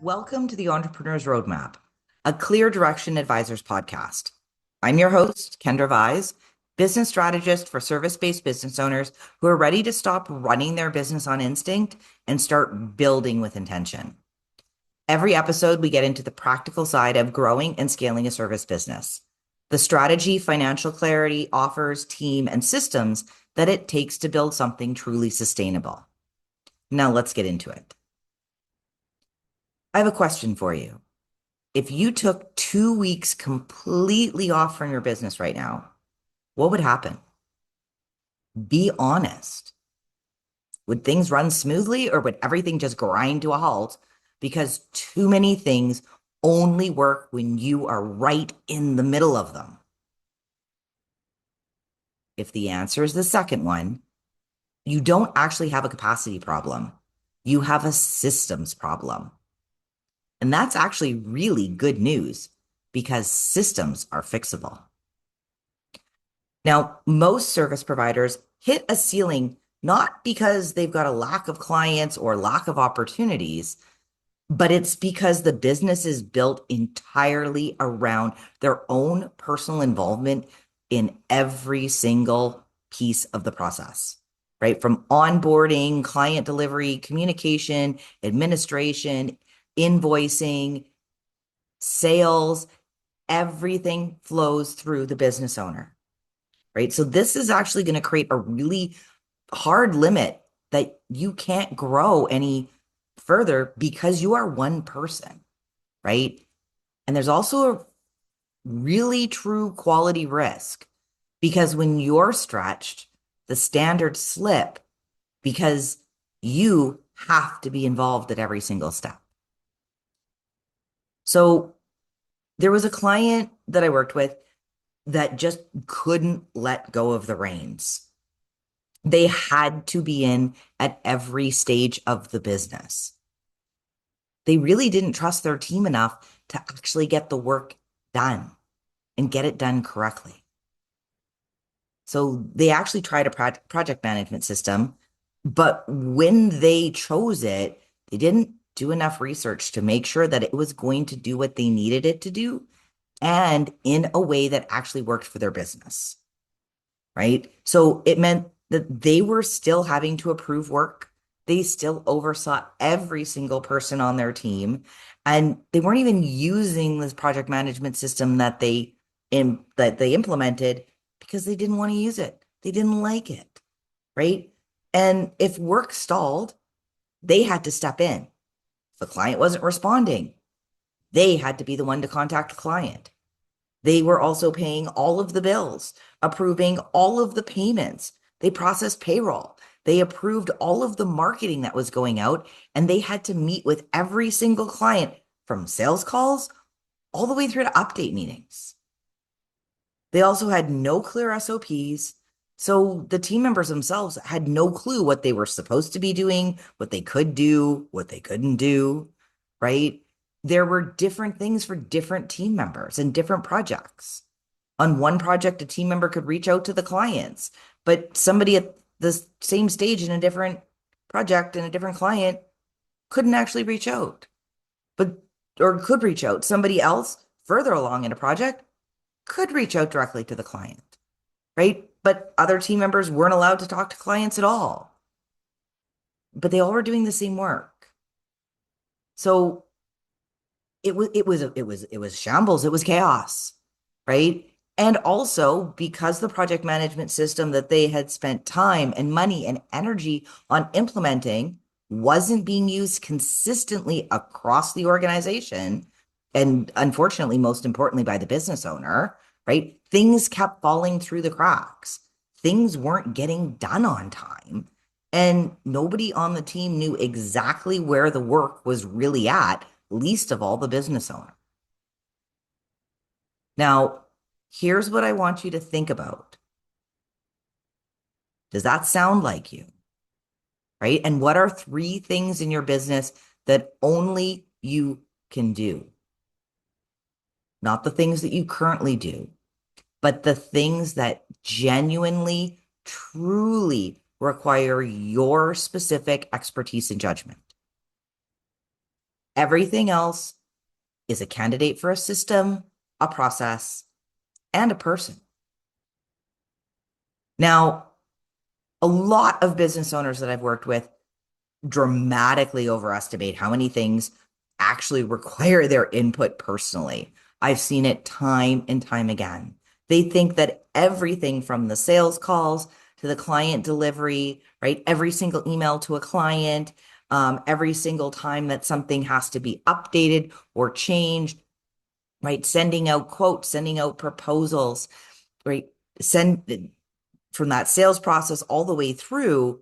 Welcome to the Entrepreneur's Roadmap, a Clear Direction Advisors podcast. I'm your host, Kendra Vise, business strategist for service-based business owners who are ready to stop running their business on instinct and start building with intention. Every episode, we get into the practical side of growing and scaling a service business, the strategy, financial clarity, offers, team, and systems that it takes to build something truly sustainable. Now let's get into it. I have a question for you. If you took 2 weeks completely off from your business right now, what would happen? Be honest. Would things run smoothly or would everything just grind to a halt because too many things only work when you are right in the middle of them? If the answer is the second one, you don't actually have a capacity problem. You have a systems problem. And that's actually really good news because systems are fixable. Now, most service providers hit a ceiling not because they've got a lack of clients or lack of opportunities, but it's because the business is built entirely around their own personal involvement in every single piece of the process, right? From onboarding, client delivery, communication, administration, invoicing, sales, everything flows through the business owner, right? So this is actually going to create a really hard limit that you can't grow any further because you are one person, right? And there's also a really true quality risk because when you're stretched, the standards slip because you have to be involved at every single step. So there was a client that I worked with that just couldn't let go of the reins. They had to be in at every stage of the business. They really didn't trust their team enough to actually get the work done and get it done correctly. So they actually tried a project management system, but when they chose it, they didn't do enough research to make sure that it was going to do what they needed it to do and in a way that actually worked for their business, right? So it meant that they were still having to approve work. They still oversaw every single person on their team, and they weren't even using this project management system that they implemented because they didn't want to use it. They didn't like it, right? And if work stalled, they had to step in. If the client wasn't responding, they had to be the one to contact the client. They were also paying all of the bills, approving all of the payments. They processed payroll. They approved all of the marketing that was going out, and they had to meet with every single client from sales calls all the way through to update meetings. They also had no clear SOPs. So the team members themselves had no clue what they were supposed to be doing, what they could do, what they couldn't do, right? There were different things for different team members and different projects. On one project, a team member could reach out to the clients, but somebody at the same stage in a different project and a different client couldn't actually reach out, but or could reach out. Somebody else further along in a project could reach out directly to the client, right? But other team members weren't allowed to talk to clients at all. But they all were doing the same work. So it was shambles, it was chaos, right? And also because the project management system that they had spent time and money and energy on implementing wasn't being used consistently across the organization, and unfortunately, most importantly, by the business owner, right? Things kept falling through the cracks. Things weren't getting done on time. And nobody on the team knew exactly where the work was really at, least of all the business owner. Now, here's what I want you to think about. Does that sound like you? Right? And what are 3 things in your business that only you can do? Not the things that you currently do, but the things that genuinely, truly require your specific expertise and judgment. Everything else is a candidate for a system, a process, and a person. Now, a lot of business owners that I've worked with dramatically overestimate how many things actually require their input personally. I've seen it time and time again. They think that everything from the sales calls to the client delivery, right? Every single email to a client, every single time that something has to be updated or changed, right? Sending out quotes, sending out proposals, right? Send from that sales process all the way through,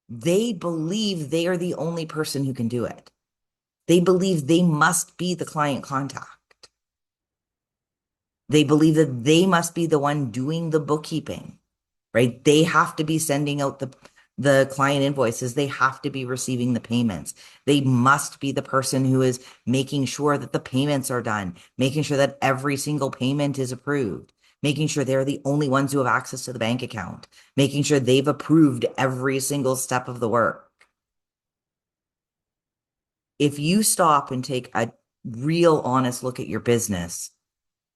they believe they are the only person who can do it. They believe they must be the client contact. They believe that they must be the one doing the bookkeeping, right? They have to be sending out the client invoices. They have to be receiving the payments. They must be the person who is making sure that the payments are done, making sure that every single payment is approved, making sure they're the only ones who have access to the bank account, making sure they've approved every single step of the work. If you stop and take a real honest look at your business,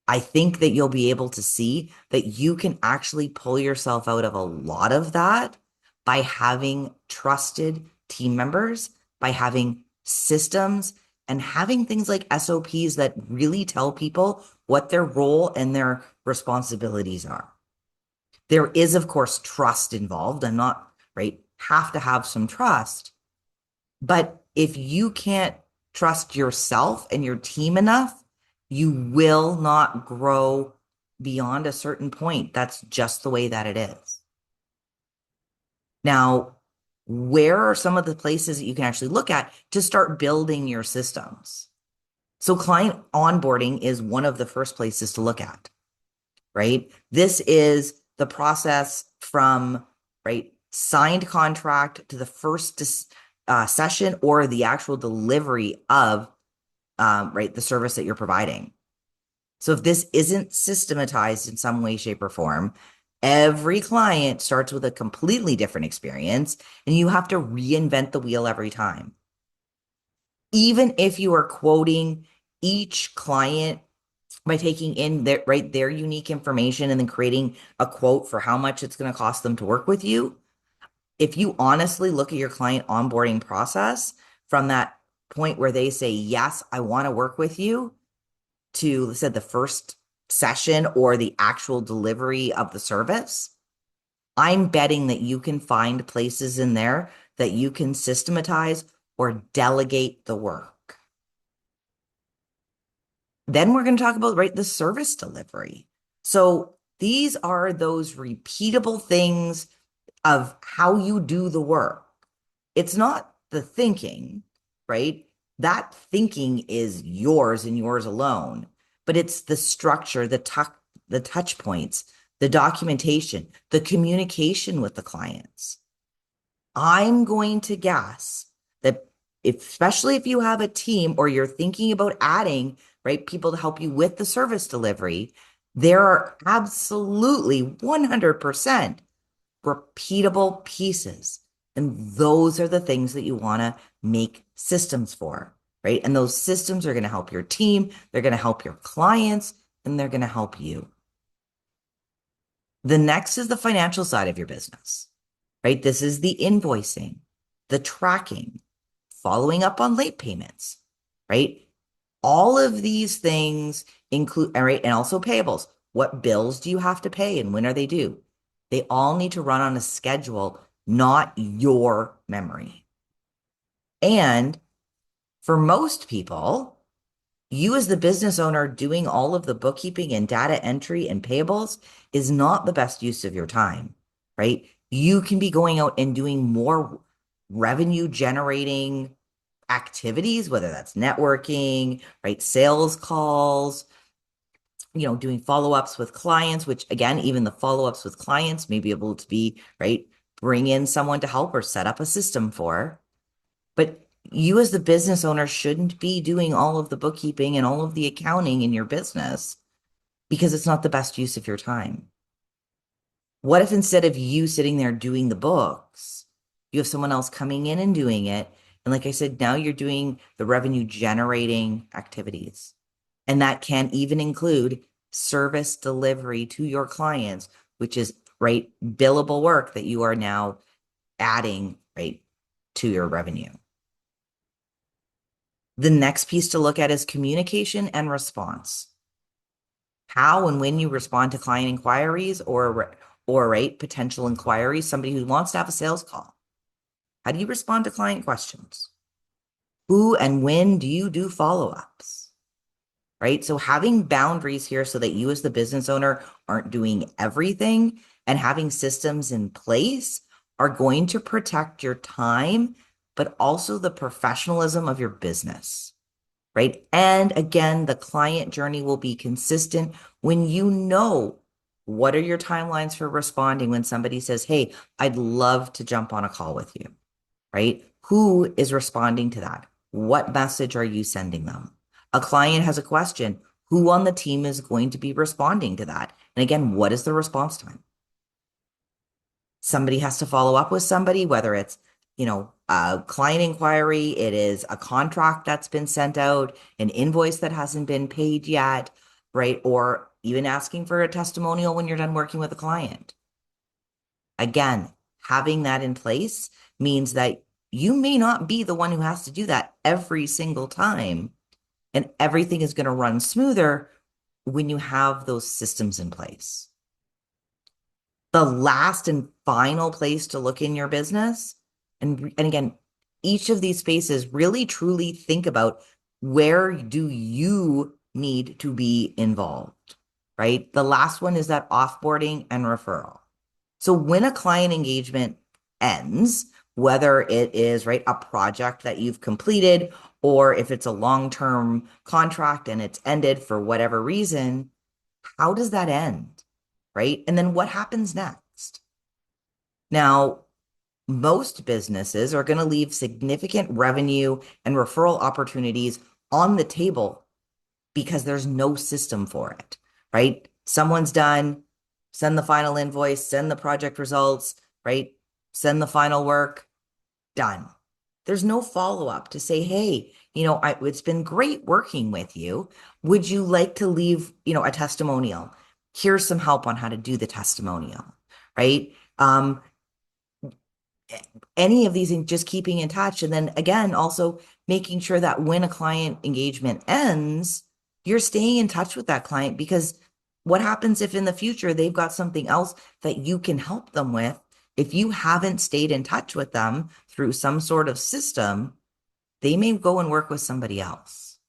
I think that you'll be able to see that you can actually pull yourself out of a lot of that by having trusted team members, by having systems, and having things like SOPs that really tell people what their role and their responsibilities are. There is, of course, trust involved. I'm not, right, have to have some trust. But if you can't trust yourself and your team enough, you will not grow beyond a certain point. That's just the way that it is. Now, where are some of the places that you can actually look at to start building your systems? So client onboarding is one of the first places to look at, right? This is the process from, right, signed contract to the first session or the actual delivery of, right, the service that you're providing. So if this isn't systematized in some way, shape, or form, every client starts with a completely different experience, and you have to reinvent the wheel every time. Even if you are quoting each client by taking in their, right, their unique information and then creating a quote for how much it's going to cost them to work with you, if you honestly look at your client onboarding process from that point where they say, yes, I want to work with you, to, let's say, the first session or the actual delivery of the service, I'm betting that you can find places in there that you can systematize or delegate the work. Then we're going to talk about, right, the service delivery. So these are those repeatable things of how you do the work. It's not the thinking, right? That thinking is yours and yours alone, but it's the structure, the touch points, the documentation, the communication with the clients. I'm going to guess that especially if you have a team or you're thinking about adding, right, people to help you with the service delivery, there are absolutely 100% repeatable pieces. And those are the things that you want to make systems for, right? And those systems are going to help your team, they're going to help your clients, and they're going to help you. The next is the financial side of your business, right? This is the invoicing, the tracking, following up on late payments, right? All of these things include, right, and also payables. What bills do you have to pay and when are they due? They all need to run on a schedule, not your memory. And for most people, you as the business owner doing all of the bookkeeping and data entry and payables is not the best use of your time, right? You can be going out and doing more revenue generating activities, whether that's networking, right? Sales calls, doing follow-ups with clients, which again, even the follow-ups with clients may be able to be, right, bring in someone to help or set up a system for. But you as the business owner shouldn't be doing all of the bookkeeping and all of the accounting in your business because it's not the best use of your time. What if instead of you sitting there doing the books, you have someone else coming in and doing it? And like I said, now you're doing the revenue generating activities. And that can even include service delivery to your clients, which is right billable work that you are now adding right to your revenue. The next piece to look at is communication and response. How and when you respond to client inquiries or right potential inquiries, somebody who wants to have a sales call. How do you respond to client questions? Who and when do you do follow-ups? Right? So having boundaries here so that you as the business owner aren't doing everything and having systems in place are going to protect your time, but also the professionalism of your business. Right? And again, the client journey will be consistent when you know what are your timelines for responding when somebody says, "Hey, I'd love to jump on a call with you." Right? Who is responding to that? What message are you sending them? A client has a question. Who on the team is going to be responding to that? And again, what is the response time? Somebody has to follow up with somebody, whether it's, a client inquiry, it is a contract that's been sent out, an invoice that hasn't been paid yet, right? Or even asking for a testimonial when you're done working with a client. Again, having that in place means that you may not be the one who has to do that every single time, and everything is going to run smoother when you have those systems in place. The last and final place to look in your business, and again, each of these spaces really truly think about where do you need to be involved, right? The last one is that offboarding and referral. So when a client engagement ends, whether it is right a project that you've completed or if it's a long-term contract and it's ended for whatever reason, how does that end? Right? And then what happens next? Now, most businesses are going to leave significant revenue and referral opportunities on the table because there's no system for it, right? Someone's done, send the final invoice, send the project results, right? Send the final work, done. There's no follow-up to say, hey, it's been great working with you. Would you like to leave, a testimonial? Here's some help on how to do the testimonial, right? Any of these and just keeping in touch. And then again, also making sure that when a client engagement ends, you're staying in touch with that client because what happens if in the future they've got something else that you can help them with? If you haven't stayed in touch with them through some sort of system, they may go and work with somebody else,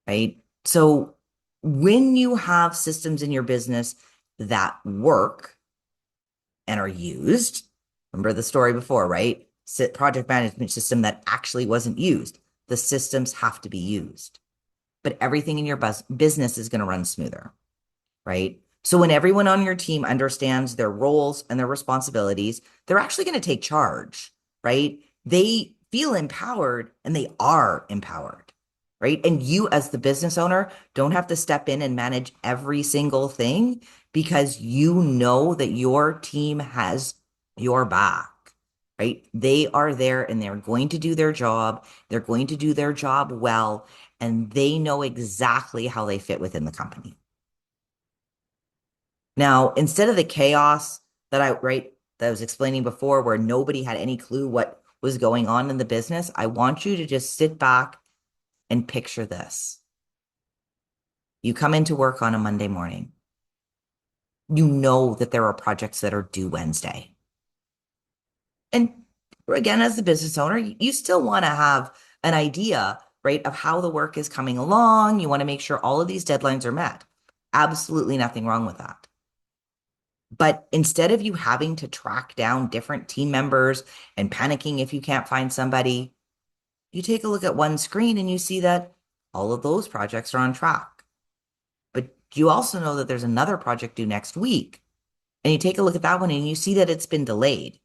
right? So when you have systems in your business that work and are used, remember the story before, right? Project management system that actually wasn't used. The systems have to be used, but everything in your business is going to run smoother, right? So when everyone on your team understands their roles and their responsibilities, they're actually going to take charge, right? They feel empowered and they are empowered, right? And you as the business owner don't have to step in and manage every single thing because you know that your team has your back, right? They are there and they're going to do their job. They're going to do their job well, and they know exactly how they fit within the company. Now, instead of the chaos that I was explaining before, where nobody had any clue what was going on in the business, I want you to just sit back and picture this. You come into work on a Monday morning. You know that there are projects that are due Wednesday. And again, as the business owner, you still want to have an idea, right, of how the work is coming along. You want to make sure all of these deadlines are met. Absolutely nothing wrong with that. But instead of you having to track down different team members and panicking if you can't find somebody, you take a look at one screen and you see that all of those projects are on track. But you also know that there's another project due next week. And you take a look at that one and you see that it's been delayed.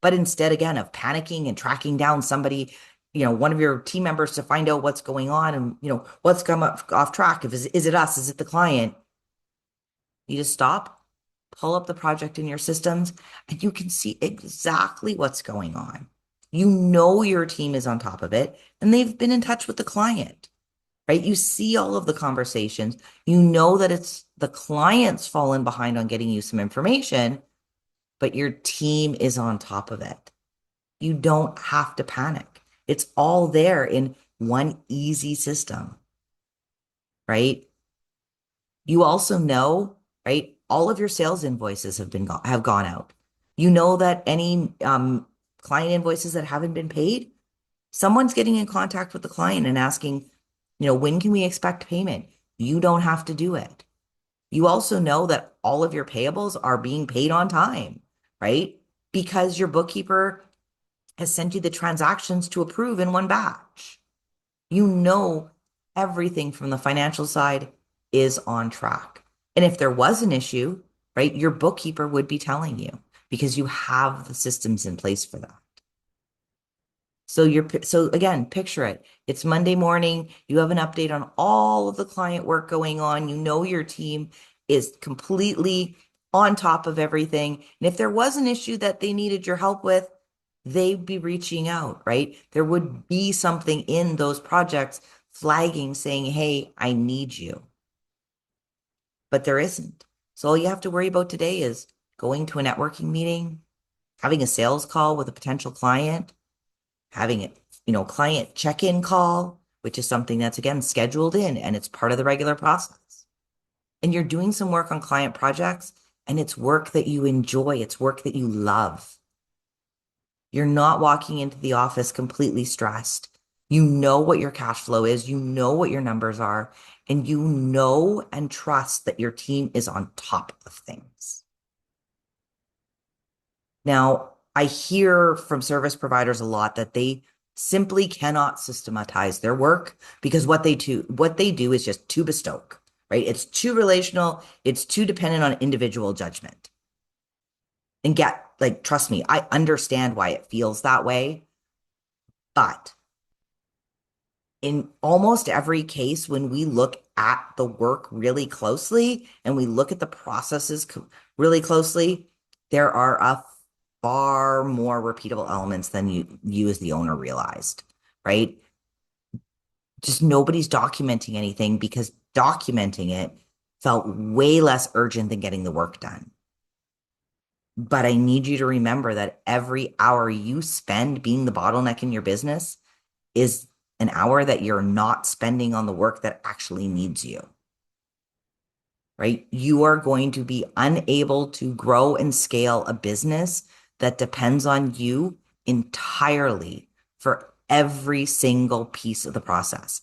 But instead, again, of panicking and tracking down somebody, one of your team members to find out what's going on and, what's come off track. Is it us? Is it the client? You just stop, pull up the project in your systems, and you can see exactly what's going on. You know your team is on top of it and they've been in touch with the client, right? You see all of the conversations. You know that it's the client's fallen behind on getting you some information, but your team is on top of it. You don't have to panic. It's all there in one easy system, right? You also know, right? All of your sales invoices have gone out. You know that any client invoices that haven't been paid, someone's getting in contact with the client and asking, when can we expect payment? You don't have to do it. You also know that all of your payables are being paid on time, right? Because your bookkeeper has sent you the transactions to approve in one batch. You know everything from the financial side is on track. And if there was an issue, right, your bookkeeper would be telling you because you have the systems in place for that. So again, picture it. It's Monday morning. You have an update on all of the client work going on. You know your team is completely on top of everything. And if there was an issue that they needed your help with, they'd be reaching out, right? There would be something in those projects flagging saying, "Hey, I need you." But there isn't. So all you have to worry about today is going to a networking meeting, having a sales call with a potential client, having a, client check-in call, which is something that's again scheduled in and it's part of the regular process. And you're doing some work on client projects and it's work that you enjoy, it's work that you love. You're not walking into the office completely stressed. You know what your cash flow is, you know what your numbers are, and you know and trust that your team is on top of things. Now, I hear from service providers a lot that they simply cannot systematize their work because what they do is just too bespoke, right? It's too relational, it's too dependent on individual judgment. And trust me, I understand why it feels that way, but in almost every case, when we look at the work really closely and we look at the processes really closely, there are a far more repeatable elements than you as the owner realized, right? Just nobody's documenting anything because documenting it felt way less urgent than getting the work done. But I need you to remember that every hour you spend being the bottleneck in your business is an hour that you're not spending on the work that actually needs you, right? You are going to be unable to grow and scale a business that depends on you entirely for every single piece of the process.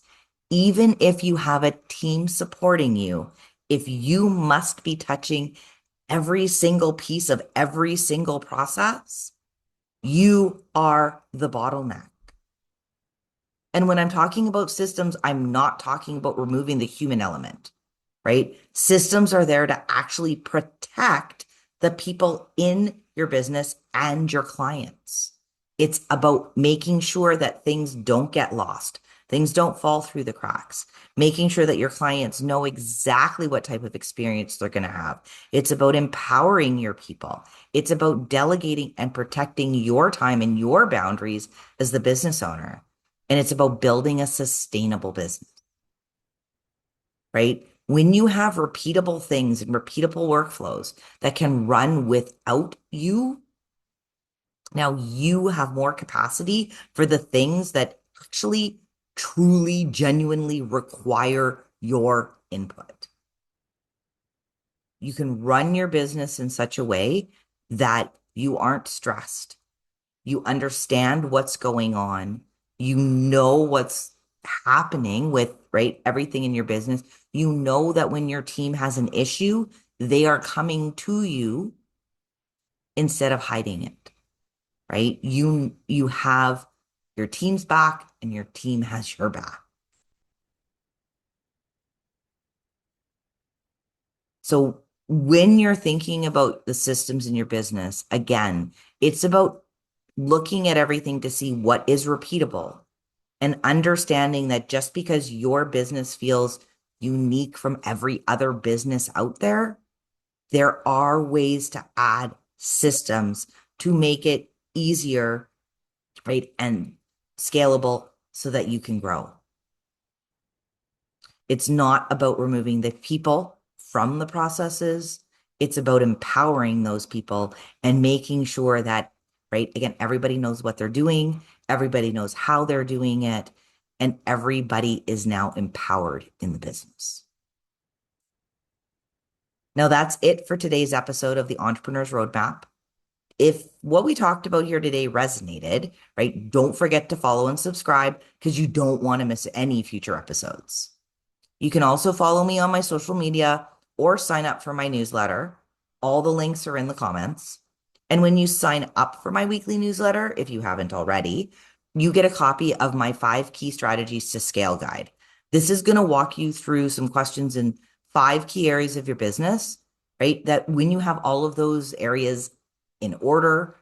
Even if you have a team supporting you, if you must be touching every single piece of every single process, you are the bottleneck. And when I'm talking about systems, I'm not talking about removing the human element, right? Systems are there to actually protect the people in your business and your clients. It's about making sure that things don't get lost, things don't fall through the cracks, making sure that your clients know exactly what type of experience they're going to have. It's about empowering your people. It's about delegating and protecting your time and your boundaries as the business owner. And it's about building a sustainable business, right? When you have repeatable things and repeatable workflows that can run without you, now you have more capacity for the things that actually truly, genuinely require your input. You can run your business in such a way that you aren't stressed. You understand what's going on. You know what's happening with, right, everything in your business. You know that when your team has an issue, they are coming to you instead of hiding it, right? You have your team's back and your team has your back. So when you're thinking about the systems in your business, again, it's about looking at everything to see what is repeatable and understanding that just because your business feels unique from every other business out there, there are ways to add systems to make it easier right? And scalable so that you can grow. It's not about removing the people from the processes. It's about empowering those people and making sure that, right, again, everybody knows what they're doing, everybody knows how they're doing it, and everybody is now empowered in the business. Now, that's it for today's episode of the Entrepreneur's Roadmap. If what we talked about here today resonated, right, don't forget to follow and subscribe because you don't want to miss any future episodes. You can also follow me on my social media or sign up for my newsletter. All the links are in the comments. And when you sign up for my weekly newsletter, if you haven't already, you get a copy of my 5 key strategies to scale guide. This is going to walk you through some questions in 5 key areas of your business, right? That when you have all of those areas in order,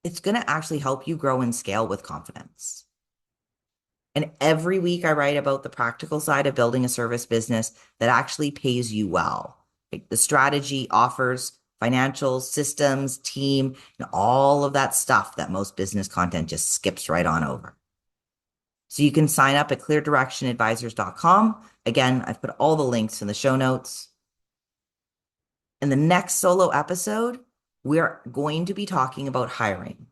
it's going to actually help you grow and scale with confidence. And every week I write about the practical side of building a service business that actually pays you well. Like the strategy, offers, financials, systems, team, and all of that stuff that most business content just skips right on over. So you can sign up at cleardirectionadvisors.com. Again, I've put all the links in the show notes. In the next solo episode, we're going to be talking about hiring.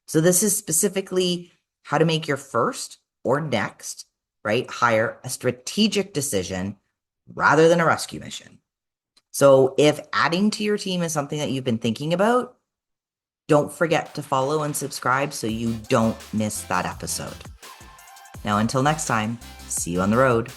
So this is specifically how to make your first or next, right, hire a strategic decision rather than a rescue mission. So if adding to your team is something that you've been thinking about, don't forget to follow and subscribe so you don't miss that episode. Now, until next time, see you on the road.